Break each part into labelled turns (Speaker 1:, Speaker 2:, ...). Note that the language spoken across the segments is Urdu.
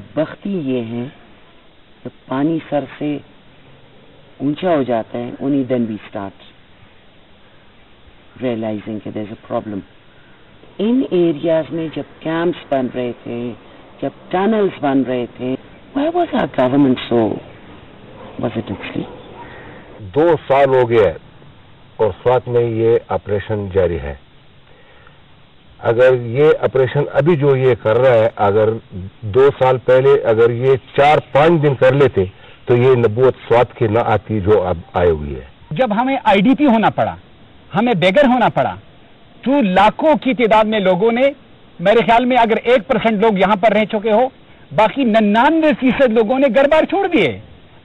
Speaker 1: بدبختی یہ ہے کہ پانی سر سے اونچا ہو جاتا ہے, only then we start realizing that there's a problem. In areas میں جب کیمپس بن رہے تھے, جب ٹنلز بن رہے تھے, why was our government so, was it asleep?
Speaker 2: 2 سال ہو گیا اور سوات میں یہ آپریشن جاری ہے. اگر یہ آپریشن ابھی جو یہ کر رہا ہے, اگر 2 سال پہلے اگر یہ 4-5 دن کر لیتے تو یہ نبوت سوات کی نہ آتی جو اب آئے ہوئی ہے.
Speaker 3: جب ہمیں IDP ہونا پڑا, ہمیں بیگر ہونا پڑا, تو لاکھوں کی تعداد میں لوگوں نے, میرے خیال میں اگر 1% لوگ یہاں پر رہ چکے ہو, باقی 99% لوگوں نے گھر بار چھوڑ دیے.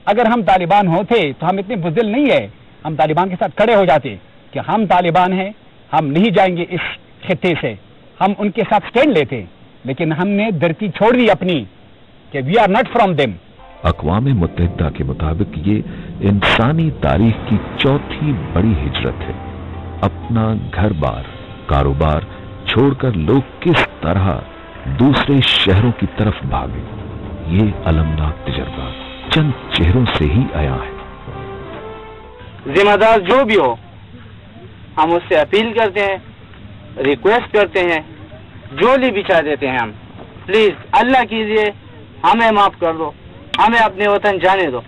Speaker 3: اگر ہم طالبان ہوتے تو ہم اتنے بزدل نہیں ہے, ہم طالبان کے ساتھ کھڑے ہو جاتے کہ ہم طالبان ہیں, ہم نہیں جائیں گے اس خطے سے, ہم ان کے ساتھ سٹینڈ لیتے. لیکن ہم نے دھرتی چھوڑ دی اپنی کہ we are not from them.
Speaker 4: اقوام متحدہ کے مطابق یہ انسانی تاریخ کی 4تھی بڑی ہجرت ہے. اپنا گھر بار, کاروبار چھوڑ کر لوگ کس طرح دوسرے شہروں کی طرف بھاگے, یہ المناک تجربہ چند چہروں سے ہی آیا ہے.
Speaker 5: ذمہ دار جو بھی ہو, ہم اس سے اپیل کرتے ہیں, ریکویسٹ کرتے ہیں, جو لی بچھا دیتے ہیں ہم, پلیز اللہ کیجیے ہمیں معاف کر دو, ہمیں اپنے وطن جانے دو.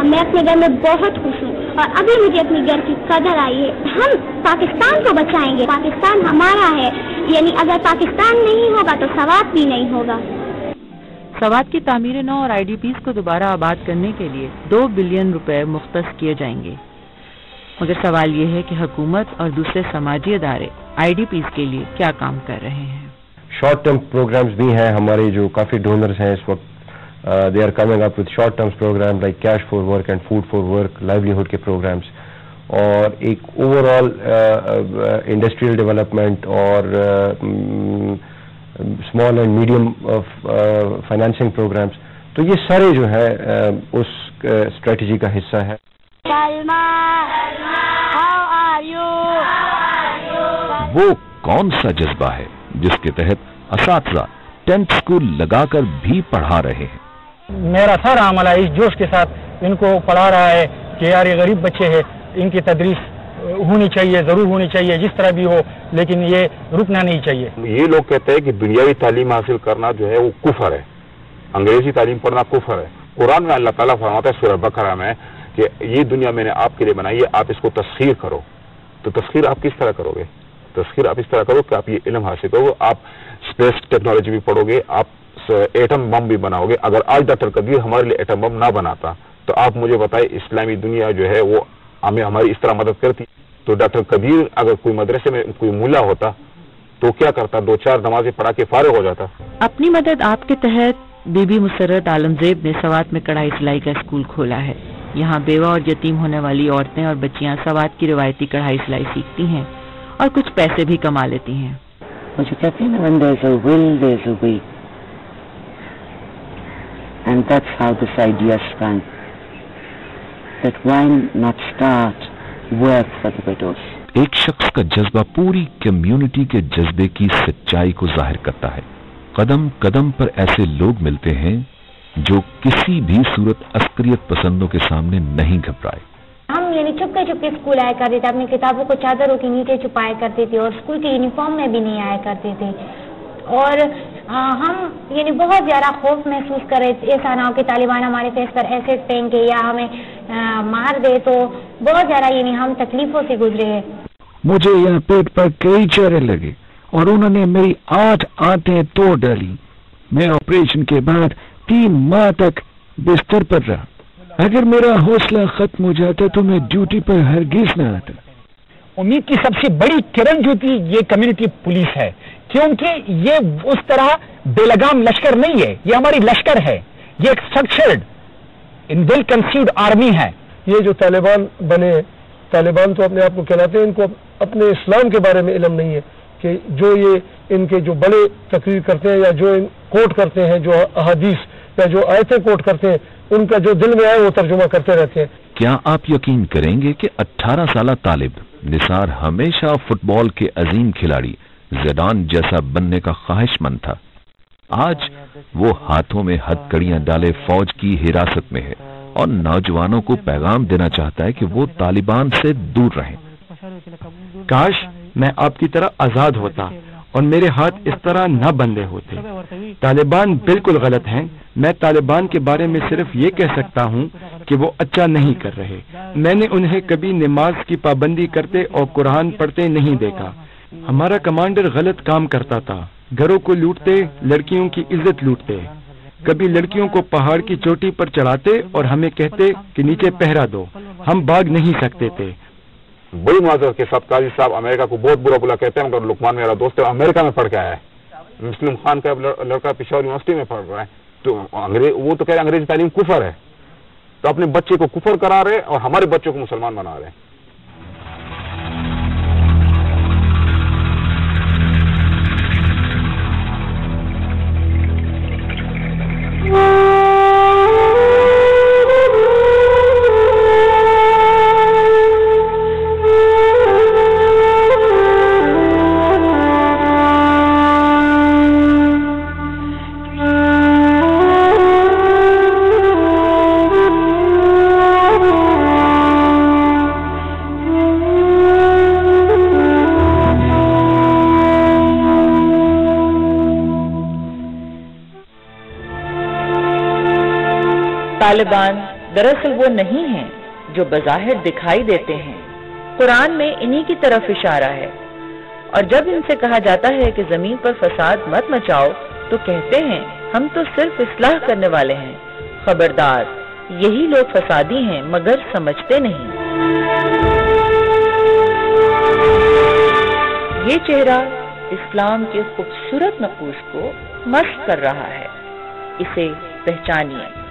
Speaker 6: میں اپنے گھر میں بہت خوش ہوں اور ابھی مجھے اپنی گھر کی قدر آئی ہے. ہم پاکستان کو بچائیں گے, پاکستان ہمارا ہے, یعنی اگر پاکستان نہیں ہوگا تو سوات بھی نہیں ہوگا.
Speaker 7: سوات کی تعمیر نو اور IDPs کو دوبارہ آباد کرنے کے لیے 2 بلین روپے مختص کیے جائیں گے. مگر سوال یہ ہے کہ حکومت اور دوسرے سماجی ادارے IDPs کے لیے کیا کام کر رہے ہیں.
Speaker 2: شارٹ ٹرم پروگرامز بھی ہیں, ہمارے جو کافی ڈونرز ہیں اس وقت, they are coming up with short term programme like cash for work and food for work, livelihood کے پروگرامز, اور ایک اوور آل انڈسٹریل ڈیولپمنٹ اور small and medium financing programmes. تو یہ سارے جو ہے اس اسٹریٹجی کا حصہ ہے.
Speaker 4: وہ کون سا جذبہ ہے جس کے تحت اساتذہ ٹینٹ سکول لگا کر بھی پڑھا رہے ہیں.
Speaker 3: میرا سارا عملہ اس جوش کے ساتھ ان کو پڑھا رہا ہے کہ یار یہ غریب بچے ہیں, ان کی تدریس ہونی چاہیے, ضرور ہونی چاہیے, جس طرح بھی ہو, لیکن یہ رکنا نہیں چاہیے.
Speaker 2: یہ لوگ کہتے ہیں کہ دنیاوی تعلیم حاصل کرنا جو ہے وہ کفر ہے, انگریزی تعلیم پڑھنا کفر ہے. قرآن میں اللہ تعالیٰ فرماتا ہے سورہ بقرہ میں کہ یہ دنیا میں نے آپ کے لیے بنائی ہے, آپ اس کو تسخیر کرو. تو تسخیر آپ کس طرح کرو گے؟ تسخیر آپ اس طرح کرو کہ آپ یہ علم حاصل کرو, آپ اسپیس ٹیکنالوجی بھی پڑھو گے, آپ ایٹم بم بھی بناؤ گے. اگر آج ڈاکٹر کبیر ہمارے لیے ایٹم بم نہ بناتا تو آپ مجھے بتائیں اسلامی دنیا جو ہے وہ ہمیں ہماری اس طرح مدد کرتی. تو ڈاکٹر کبیر اگر کوئی مدرسے میں کوئی ملا ہوتا تو کیا کرتا, 2-4 نمازیں پڑھا کے فارغ ہو جاتا.
Speaker 7: اپنی مدد آپ کے تحت بی بی مسرت عالمزیب نے سوات میں کڑھائی سلائی کا اسکول کھولا ہے. یہاں بیوہ اور یتیم ہونے والی عورتیں اور بچیاں سوات کی روایتی کڑھائی سلائی سیکھتی ہیں اور کچھ پیسے بھی کما لیتی ہیں.
Speaker 1: مجھے کہتے ہیں when there's a will there's a way, and that's how this idea sprang, that why not start work for the widows.
Speaker 4: ایک شخص کا جذبہ پوری کمیونٹی کے جذبے کی سچائی کو ظاہر کرتا ہے. قدم قدم پر ایسے لوگ ملتے ہیں جو کسی بھی صورت عسکریت پسندوں کے سامنے نہیں گھبرائے.
Speaker 6: ہم یعنی چھپکے چھپکے اسکول آیا کرتے تھے, اپنی کتابوں کو چادروں کے نیچے چھپایا کرتے تھے, اور اسکول کی یونیفارم میں بھی نہیں آیا کرتے تھے. اور ہم یعنی بہت زیادہ خوف محسوس کر رہے تھے, ایسا نہ ہو کہ طالبان ہمارے فیس پر ایسڈ پھینکے یا ہمیں مار دے. تو بہت زیادہ یعنی ہم تکلیفوں سے گزرے ہیں.
Speaker 8: مجھے یہاں پیٹ پر کئی چرے لگے اور انہوں نے میری 8 آنتیں توڑ ڈالی. میں آپریشن کے بعد 3 ماہ تک بستر پر رہا. اگر میرا حوصلہ ختم ہو جاتا تو میں ڈیوٹی پر ہرگز نہ آتا.
Speaker 3: امید کی سب سے بڑی کرن جو تھی یہ کمیونٹی پولیس ہے, کیونکہ یہ اس طرح بے لگام لشکر نہیں ہے, یہ ہماری لشکر ہے, یہ ایک structured in well conceived army ہے.
Speaker 9: یہ جو طالبان بنے, طالبان تو اپنے آپ کو کہلاتے ہیں, ان کو اپنے اسلام کے بارے میں علم نہیں ہے کہ جو یہ ان کے جو بڑے تقریر کرتے ہیں یا جو کوٹ کرتے ہیں, جو احادیث یا جو آیتیں کوٹ کرتے ہیں, ان کا جو دل میں آئے وہ ترجمہ کرتے رہتے ہیں.
Speaker 4: کیا آپ یقین کریں گے کہ 18 سالہ طالب نثار ہمیشہ فٹ بال کے عظیم کھلاڑی زیدان جیسا بننے کا خواہش مند تھا. آج وہ ہاتھوں میں ہتکڑیاں ڈالے فوج کی حراست میں ہے اور نوجوانوں کو پیغام دینا چاہتا ہے کہ وہ طالبان سے دور رہیں۔
Speaker 10: کاش میں آپ کی طرح آزاد ہوتا اور میرے ہاتھ اس طرح نہ بندھے ہوتے۔ طالبان بالکل غلط ہیں۔ میں طالبان کے بارے میں صرف یہ کہہ سکتا ہوں کہ وہ اچھا نہیں کر رہے۔ میں نے انہیں کبھی نماز کی پابندی کرتے اور قرآن پڑھتے نہیں دیکھا۔ ہمارا کمانڈر غلط کام کرتا تھا، گھروں کو لوٹتے، لڑکیوں کی عزت لوٹتے، کبھی لڑکیوں کو پہاڑ کی چوٹی پر چڑھاتے اور ہمیں کہتے کہ نیچے پہرا دو، ہم بھاگ نہیں سکتے تھے۔
Speaker 2: بڑی معذرت کے ساتھ قاضی صاحب امریکہ کو بہت برا بلا کہتے ہیں، مگر لقمان میرا دوست ہے، امریکہ میں پڑھ کے آیا ہے۔ مسلم خان کا لڑکا پشاور یونیورسٹی میں پڑھ رہا ہے، تو وہ تو کہہ رہے ہیں انگریزی تعلیم کفر ہے، تو اپنے بچے کو کفر کرا رہے اور ہمارے بچوں کو مسلمان بنا رہے ہیں۔
Speaker 7: طالبان دراصل وہ نہیں ہیں جو بظاہر دکھائی دیتے ہیں۔ قرآن میں انہی کی طرف اشارہ ہے، اور جب ان سے کہا جاتا ہے کہ زمین پر فساد مت مچاؤ تو کہتے ہیں ہم تو صرف اصلاح کرنے والے ہیں۔ خبردار، یہی لوگ فسادی ہیں مگر سمجھتے نہیں۔ یہ چہرہ اسلام کے خوبصورت نقوش کو مست کر رہا ہے، اسے پہچانیے۔